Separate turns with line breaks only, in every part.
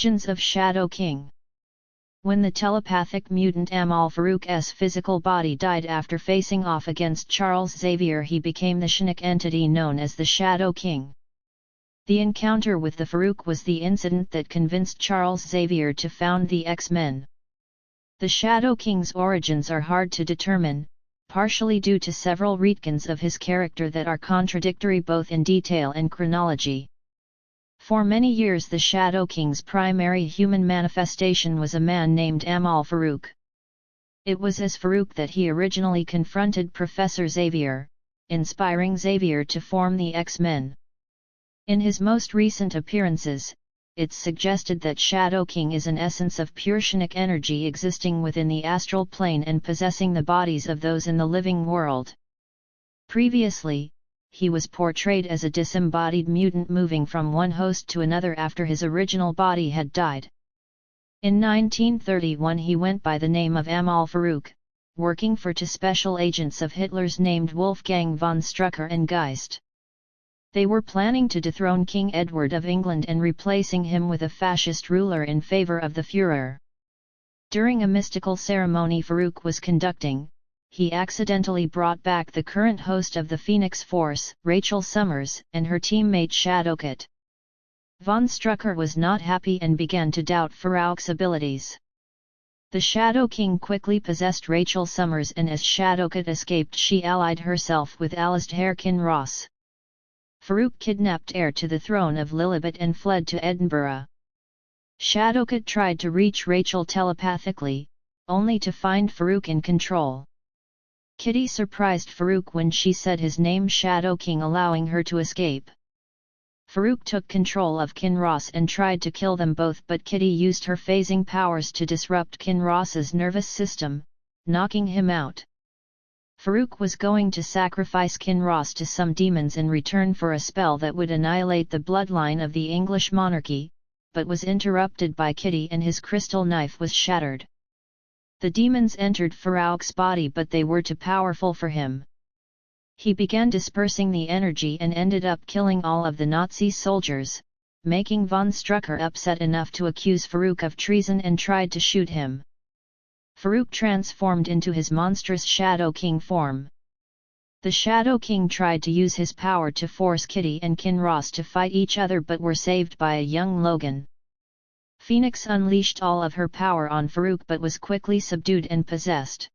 Origins of Shadow King. When the telepathic mutant Amal Farouk's physical body died after facing off against Charles Xavier, he became the Shinnok entity known as the Shadow King. The encounter with the Farouk was the incident that convinced Charles Xavier to found the X-Men. The Shadow King's origins are hard to determine, partially due to several retcons of his character that are contradictory both in detail and chronology. For many years the Shadow King's primary human manifestation was a man named Amal Farouk. It was as Farouk that he originally confronted Professor Xavier, inspiring Xavier to form the X-Men. In his most recent appearances, it's suggested that Shadow King is an essence of pure Shinnok energy existing within the astral plane and possessing the bodies of those in the living world. Previously, he was portrayed as a disembodied mutant moving from one host to another after his original body had died. In 1931 he went by the name of Amal Farouk, working for two special agents of Hitler's named Wolfgang von Strucker and Geist. They were planning to dethrone King Edward of England and replacing him with a fascist ruler in favor of the Führer. During a mystical ceremony Farouk was conducting, he accidentally brought back the current host of the Phoenix Force, Rachel Summers, and her teammate Shadowcat. Von Strucker was not happy and began to doubt Farouk's abilities. The Shadow King quickly possessed Rachel Summers, and as Shadowcat escaped she allied herself with Alistair Kinross. Farouk kidnapped heir to the throne of Lillibet and fled to Edinburgh. Shadowcat tried to reach Rachel telepathically, only to find Farouk in control. Kitty surprised Farouk when she said his name Shadow King, allowing her to escape. Farouk took control of Kinross and tried to kill them both, but Kitty used her phasing powers to disrupt Kinross's nervous system, knocking him out. Farouk was going to sacrifice Kinross to some demons in return for a spell that would annihilate the bloodline of the English monarchy, but was interrupted by Kitty and his crystal knife was shattered. The demons entered Farouk's body, but they were too powerful for him. He began dispersing the energy and ended up killing all of the Nazi soldiers, making von Strucker upset enough to accuse Farouk of treason and tried to shoot him. Farouk transformed into his monstrous Shadow King form. The Shadow King tried to use his power to force Kitty and Kinross to fight each other, but were saved by a young Logan. Phoenix unleashed all of her power on Farouk but was quickly subdued and possessed.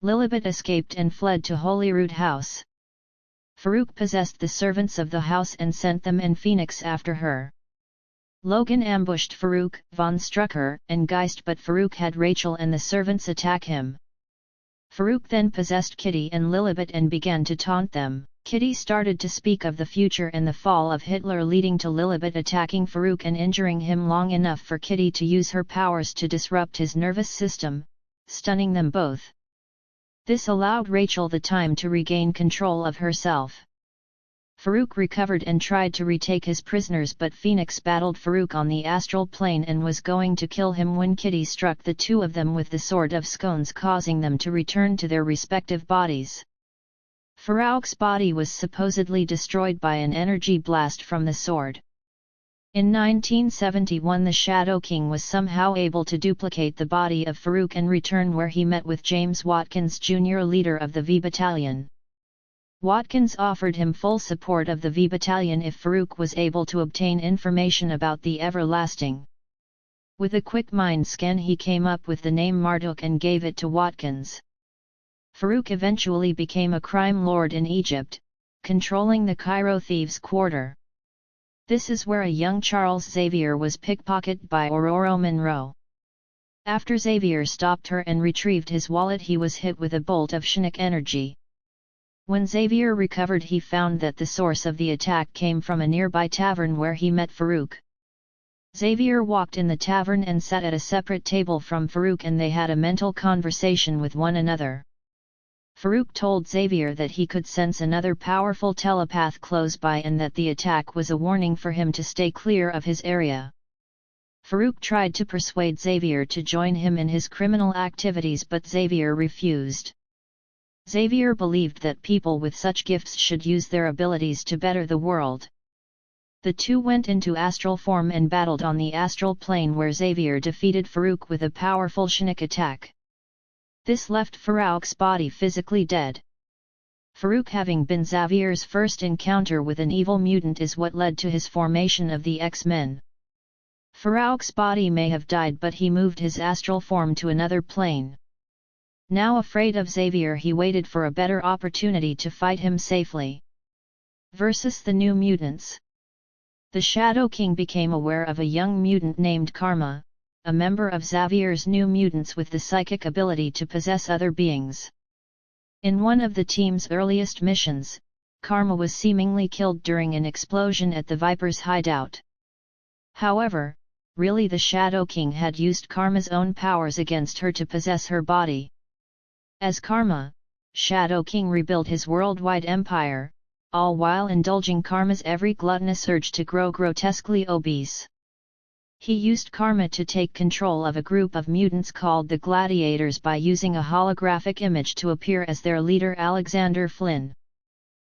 Lillibet escaped and fled to Holyrood House. Farouk possessed the servants of the house and sent them and Phoenix after her. Logan ambushed Farouk, von Strucker, and Geist, but Farouk had Rachel and the servants attack him. Farouk then possessed Kitty and Lillibet and began to taunt them. Kitty started to speak of the future and the fall of Hitler, leading to Lillibet attacking Farouk and injuring him long enough for Kitty to use her powers to disrupt his nervous system, stunning them both. This allowed Rachel the time to regain control of herself. Farouk recovered and tried to retake his prisoners, but Phoenix battled Farouk on the astral plane and was going to kill him when Kitty struck the two of them with the Sword of Scones, causing them to return to their respective bodies. Farouk's body was supposedly destroyed by an energy blast from the sword. In 1971 the Shadow King was somehow able to duplicate the body of Farouk and return, where he met with James Watkins Jr., leader of the V Battalion. Watkins offered him full support of the V Battalion if Farouk was able to obtain information about the Everlasting. With a quick mind scan he came up with the name Marduk and gave it to Watkins. Farouk eventually became a crime lord in Egypt, controlling the Cairo thieves' quarter. This is where a young Charles Xavier was pickpocketed by Aurora Monroe. After Xavier stopped her and retrieved his wallet, he was hit with a bolt of Shinnok energy. When Xavier recovered, he found that the source of the attack came from a nearby tavern where he met Farouk. Xavier walked in the tavern and sat at a separate table from Farouk, and they had a mental conversation with one another. Farouk told Xavier that he could sense another powerful telepath close by and that the attack was a warning for him to stay clear of his area. Farouk tried to persuade Xavier to join him in his criminal activities, but Xavier refused. Xavier believed that people with such gifts should use their abilities to better the world. The two went into astral form and battled on the astral plane, where Xavier defeated Farouk with a powerful Shinnik attack. This left Farouk's body physically dead. Farouk, having been Xavier's first encounter with an evil mutant, is what led to his formation of the X-Men. Farouk's body may have died, but he moved his astral form to another plane. Now afraid of Xavier, he waited for a better opportunity to fight him safely. Versus the New Mutants. The Shadow King became aware of a young mutant named Karma, a member of Xavier's New Mutants with the psychic ability to possess other beings. In one of the team's earliest missions, Karma was seemingly killed during an explosion at the Viper's hideout. However, really the Shadow King had used Karma's own powers against her to possess her body. As Karma, Shadow King rebuilt his worldwide empire, all while indulging Karma's every gluttonous urge to grow grotesquely obese. He used Karma to take control of a group of mutants called the Gladiators by using a holographic image to appear as their leader, Alexander Flynn.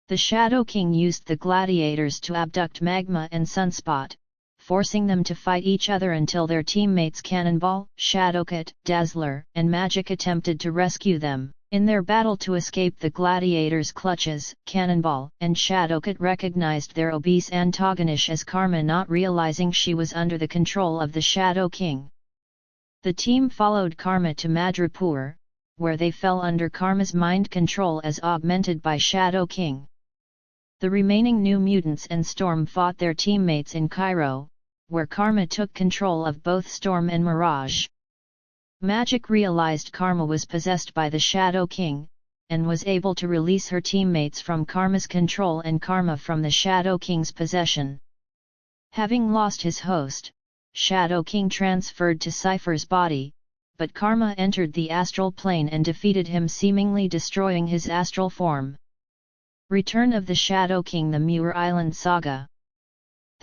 The Shadow King used the Gladiators to abduct Magma and Sunspot, forcing them to fight each other until their teammates Cannonball, Shadowcat, Dazzler, and Magic attempted to rescue them. In their battle to escape the Gladiators' clutches, Cannonball and Shadowcat recognized their obese antagonist as Karma, not realizing she was under the control of the Shadow King. The team followed Karma to Madripoor, where they fell under Karma's mind control as augmented by Shadow King. The remaining New Mutants and Storm fought their teammates in Cairo, where Karma took control of both Storm and Mirage. Magic realized Karma was possessed by the Shadow King, and was able to release her teammates from Karma's control and Karma from the Shadow King's possession. Having lost his host, Shadow King transferred to Cypher's body, but Karma entered the astral plane and defeated him, seemingly destroying his astral form. Return of the Shadow King, the Muir Island Saga.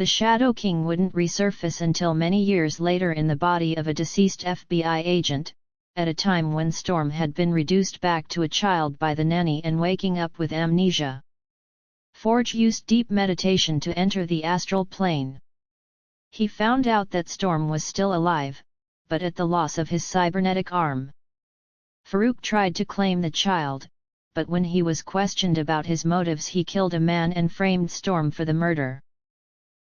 The Shadow King wouldn't resurface until many years later in the body of a deceased FBI agent, at a time when Storm had been reduced back to a child by the nanny and waking up with amnesia. Forge used deep meditation to enter the astral plane. He found out that Storm was still alive, but at the loss of his cybernetic arm. Farouk tried to claim the child, but when he was questioned about his motives, he killed a man and framed Storm for the murder.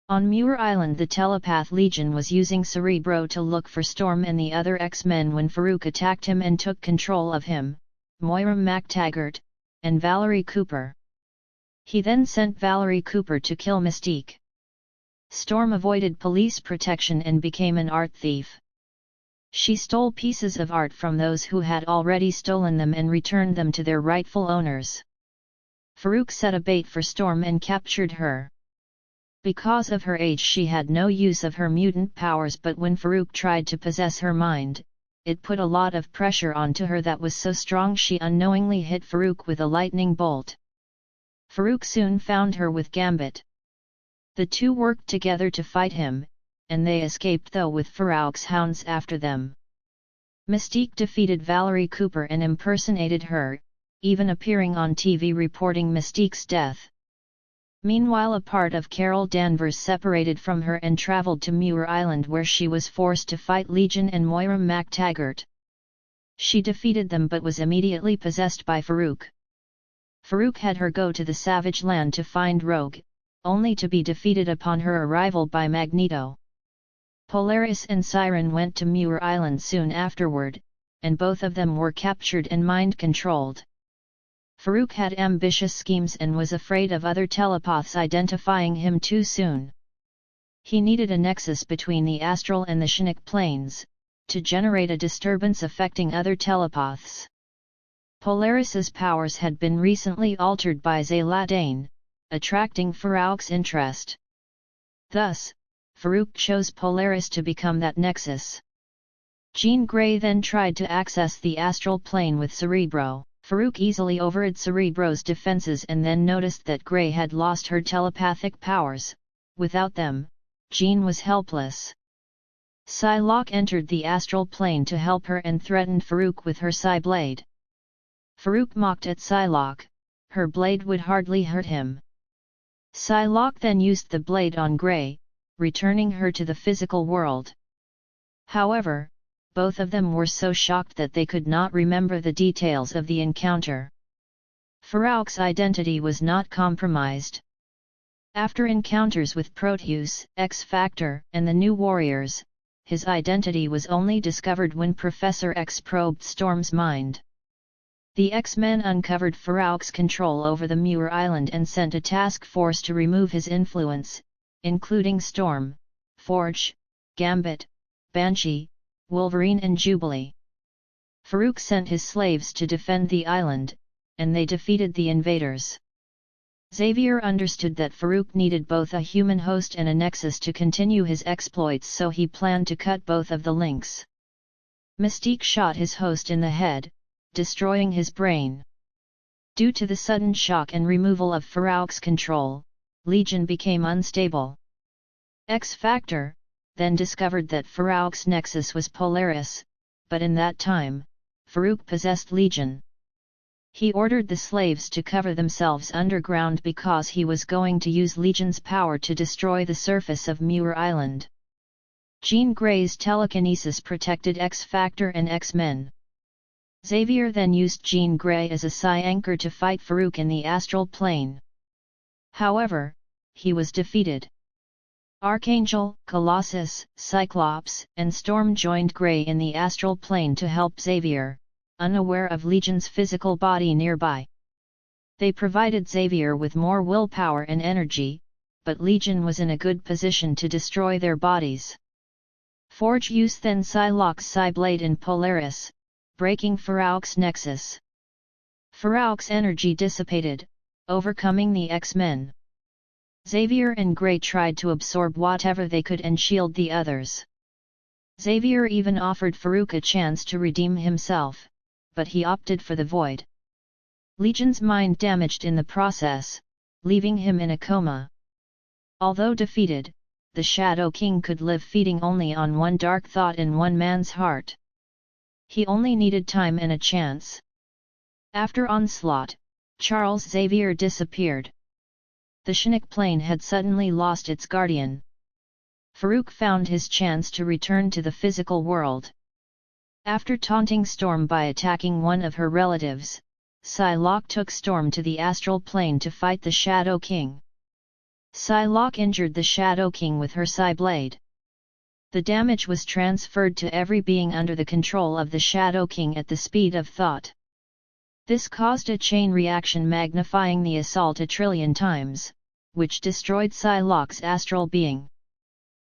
On Muir Island, the Telepath Legion was using Cerebro to look for Storm and the other X-Men when Farouk attacked him and took control of him, Moira MacTaggart, and Valerie Cooper. He then sent Valerie Cooper to kill Mystique. Storm avoided police protection and became an art thief. She stole pieces of art from those who had already stolen them and returned them to their rightful owners. Farouk set a bait for Storm and captured her. Because of her age, she had no use of her mutant powers, but when Farouk tried to possess her mind, it put a lot of pressure onto her that was so strong she unknowingly hit Farouk with a lightning bolt. Farouk soon found her with Gambit. The two worked together to fight him, and they escaped, though with Farouk's hounds after them. Mystique defeated Valerie Cooper and impersonated her, even appearing on TV reporting Mystique's death. Meanwhile, a part of Carol Danvers separated from her and traveled to Muir Island, where she was forced to fight Legion and Moira MacTaggart. She defeated them but was immediately possessed by Farouk. Farouk had her go to the Savage Land to find Rogue, only to be defeated upon her arrival by Magneto. Polaris and Siren went to Muir Island soon afterward, and both of them were captured and mind-controlled. Farouk had ambitious schemes and was afraid of other telepaths identifying him too soon. He needed a nexus between the astral and the Shinnik planes, to generate a disturbance affecting other telepaths. Polaris's powers had been recently altered by Zaladane, attracting Farouk's interest. Thus, Farouk chose Polaris to become that nexus. Jean Grey then tried to access the astral plane with Cerebro. Farouk easily overrode Cerebro's defenses and then noticed that Grey had lost her telepathic powers. Without them, Jean was helpless. Psylocke entered the astral plane to help her and threatened Farouk with her Psyblade. Farouk mocked at Psylocke, her blade would hardly hurt him. Psylocke then used the blade on Grey, returning her to the physical world. However, both of them were so shocked that they could not remember the details of the encounter. Farouk's identity was not compromised. After encounters with Proteus, X-Factor, and the New Warriors, his identity was only discovered when Professor X probed Storm's mind. The X-Men uncovered Farouk's control over the Muir Island and sent a task force to remove his influence, including Storm, Forge, Gambit, Banshee, Wolverine and Jubilee. Farouk sent his slaves to defend the island, and they defeated the invaders. Xavier understood that Farouk needed both a human host and a nexus to continue his exploits, so he planned to cut both of the links. Mystique shot his host in the head, destroying his brain. Due to the sudden shock and removal of Farouk's control, Legion became unstable. X-Factor then discovered that Farouk's nexus was Polaris, but in that time, Farouk possessed Legion. He ordered the slaves to cover themselves underground because he was going to use Legion's power to destroy the surface of Muir Island. Jean Grey's telekinesis protected X-Factor and X-Men. Xavier then used Jean Grey as a psi anchor to fight Farouk in the astral plane. However, he was defeated. Archangel, Colossus, Cyclops, and Storm joined Grey in the astral plane to help Xavier, unaware of Legion's physical body nearby. They provided Xavier with more willpower and energy, but Legion was in a good position to destroy their bodies. Forge used then Psylocke's Psyblade in Polaris, breaking Farouk's nexus. Farouk's energy dissipated, overcoming the X-Men. Xavier and Grey tried to absorb whatever they could and shield the others. Xavier even offered Farouk a chance to redeem himself, but he opted for the Void. Legion's mind damaged in the process, leaving him in a coma. Although defeated, the Shadow King could live feeding only on one dark thought in one man's heart. He only needed time and a chance. After Onslaught, Charles Xavier disappeared. The Shinnok plane had suddenly lost its guardian. Farouk found his chance to return to the physical world. After taunting Storm by attacking one of her relatives, Psylocke took Storm to the astral plane to fight the Shadow King. Psylocke injured the Shadow King with her Psyblade. The damage was transferred to every being under the control of the Shadow King at the speed of thought. This caused a chain reaction magnifying the assault a trillion times, which destroyed Psylocke's astral being.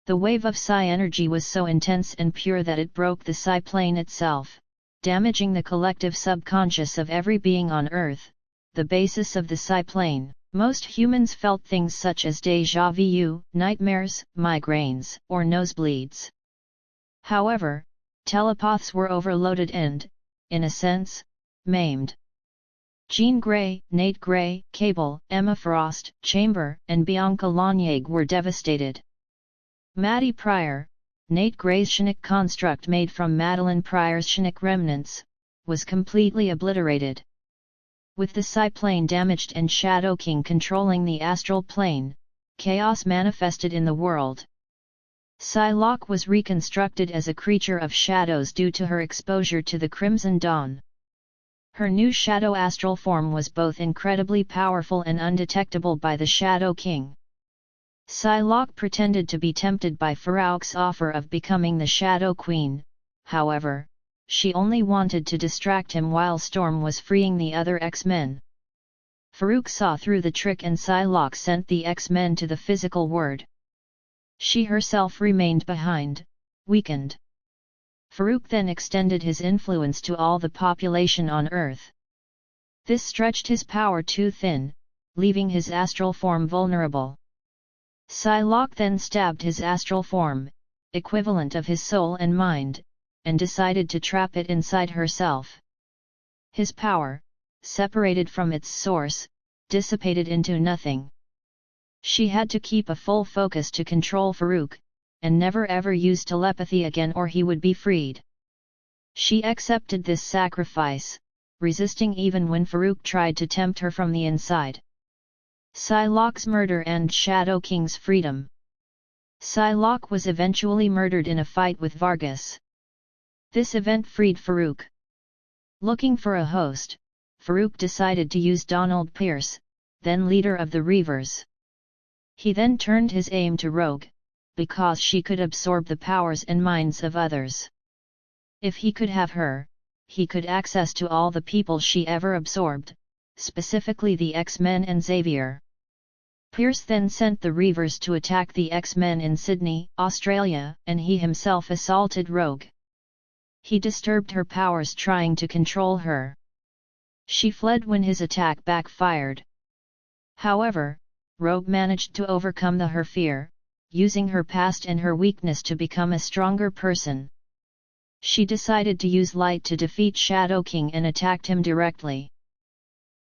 The wave of Psi energy was so intense and pure that it broke the Psi plane itself, damaging the collective subconscious of every being on Earth, the basis of the Psi plane. Most humans felt things such as déjà vu, nightmares, migraines, or nosebleeds. However, telepaths were overloaded and, in a sense, maimed. Jean Grey, Nate Grey, Cable, Emma Frost, Chamber, and Bianca Lagniague were devastated. Maddie Pryor, Nate Grey's Shinnok construct made from Madeline Pryor's Shinnok remnants, was completely obliterated. With the Psi plane damaged and Shadow King controlling the astral plane, chaos manifested in the world. Psylocke was reconstructed as a creature of shadows due to her exposure to the Crimson Dawn. Her new shadow astral form was both incredibly powerful and undetectable by the Shadow King. Psylocke pretended to be tempted by Farouk's offer of becoming the Shadow Queen, however, she only wanted to distract him while Storm was freeing the other X-Men. Farouk saw through the trick and Psylocke sent the X-Men to the physical world. She herself remained behind, weakened. Farouk then extended his influence to all the population on Earth. This stretched his power too thin, leaving his astral form vulnerable. Psylocke then stabbed his astral form, equivalent of his soul and mind, and decided to trap it inside herself. His power, separated from its source, dissipated into nothing. She had to keep a full focus to control Farouk, and never ever use telepathy again or he would be freed. She accepted this sacrifice, resisting even when Farouk tried to tempt her from the inside. Psylocke's murder and Shadow King's freedom. Psylocke was eventually murdered in a fight with Vargas. This event freed Farouk. Looking for a host, Farouk decided to use Donald Pierce, then leader of the Reavers. He then turned his aim to Rogue, because she could absorb the powers and minds of others. If he could have her, he could access to all the people she ever absorbed, specifically the X-Men and Xavier. Pierce then sent the Reavers to attack the X-Men in Sydney, Australia, and he himself assaulted Rogue. He disturbed her powers trying to control her. She fled when his attack backfired. However, Rogue managed to overcome her fear, using her past and her weakness to become a stronger person. She decided to use light to defeat Shadow King and attacked him directly.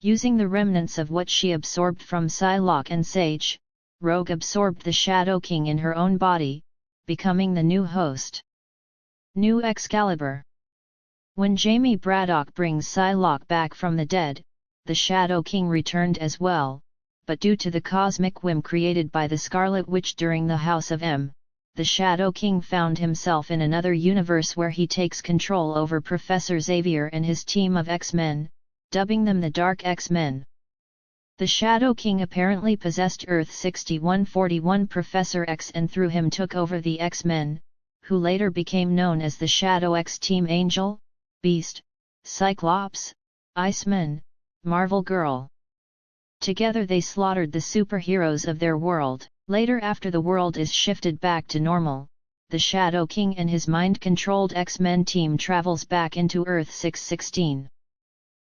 Using the remnants of what she absorbed from Psylocke and Sage, Rogue absorbed the Shadow King in her own body, becoming the new host. New Excalibur. When Jamie Braddock brings Psylocke back from the dead, the Shadow King returned as well, but due to the cosmic whim created by the Scarlet Witch during the House of M, the Shadow King found himself in another universe where he takes control over Professor Xavier and his team of X-Men, dubbing them the Dark X-Men. The Shadow King apparently possessed Earth 6141 Professor X and through him took over the X-Men, who later became known as the Shadow X Team Angel, Beast, Cyclops, Iceman, Marvel Girl. Together they slaughtered the superheroes of their world. Later, after the world is shifted back to normal, the Shadow King and his mind-controlled X-Men team travels back into Earth 616.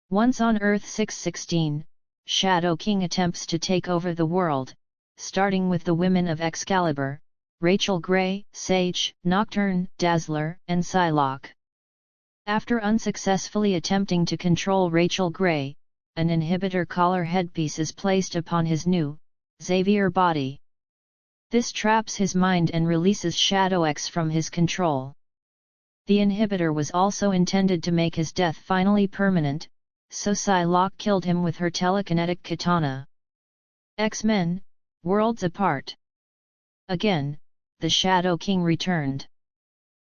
Once on Earth 616, Shadow King attempts to take over the world, starting with the women of Excalibur, Rachel Grey, Sage, Nocturne, Dazzler, and Psylocke. After unsuccessfully attempting to control Rachel Grey, an inhibitor collar headpiece is placed upon his new, Xavier body. This traps his mind and releases Shadow X from his control. The inhibitor was also intended to make his death finally permanent, so Psylocke killed him with her telekinetic katana. X-Men, Worlds Apart. Again, the Shadow King returned.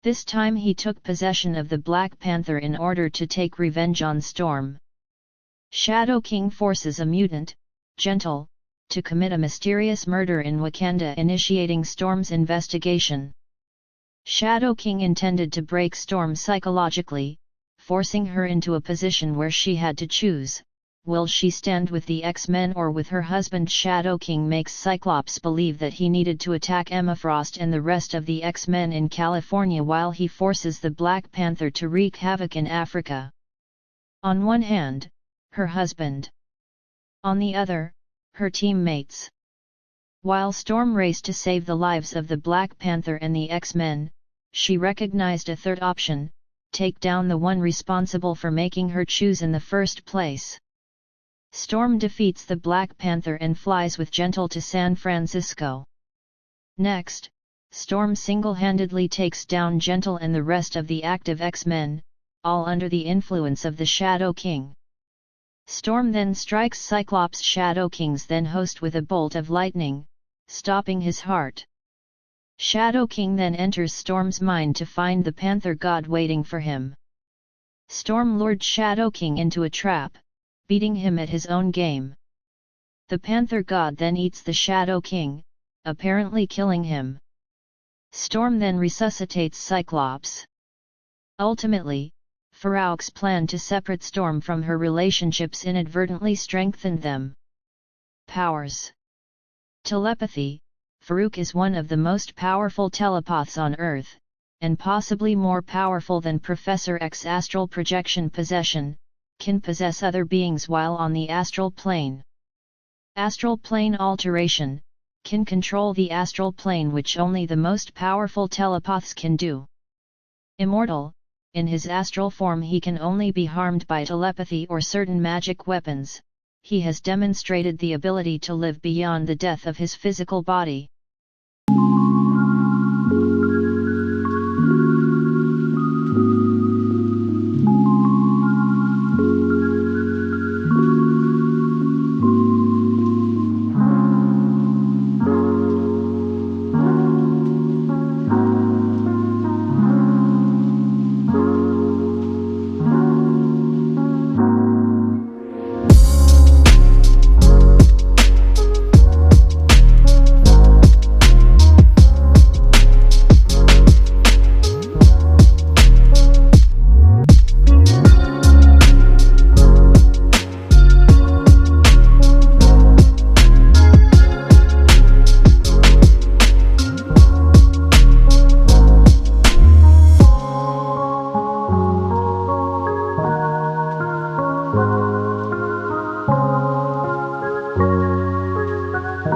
This time he took possession of the Black Panther in order to take revenge on Storm. Shadow King forces a mutant, Gentle, to commit a mysterious murder in Wakanda, initiating Storm's investigation. Shadow King intended to break Storm psychologically, forcing her into a position where she had to choose, will she stand with the X-Men or with her husband? Shadow King makes Cyclops believe that he needed to attack Emma Frost and the rest of the X-Men in California while he forces the Black Panther to wreak havoc in Africa. On one hand, her husband. On the other, her teammates. While Storm raced to save the lives of the Black Panther and the X-Men, she recognized a third option: take down the one responsible for making her choose in the first place. Storm defeats the Black Panther and flies with Gentle to San Francisco. Next, Storm single-handedly takes down Gentle and the rest of the active X-Men, all under the influence of the Shadow King. Storm then strikes Cyclops, Shadow King's then host, with a bolt of lightning, stopping his heart. Shadow King then enters Storm's mind to find the Panther God waiting for him. Storm lured Shadow King into a trap, beating him at his own game. The Panther God then eats the Shadow King, apparently killing him. Storm then resuscitates Cyclops. Ultimately, Farouk's plan to separate Storm from her relationships inadvertently strengthened them. Powers. Telepathy. Farouk is one of the most powerful telepaths on Earth, and possibly more powerful than Professor X. Astral projection possession, can possess other beings while on the astral plane. Astral plane alteration, can control the astral plane, which only the most powerful telepaths can do. Immortal. In his astral form he can only be harmed by telepathy or certain magic weapons. He has demonstrated the ability to live beyond the death of his physical body.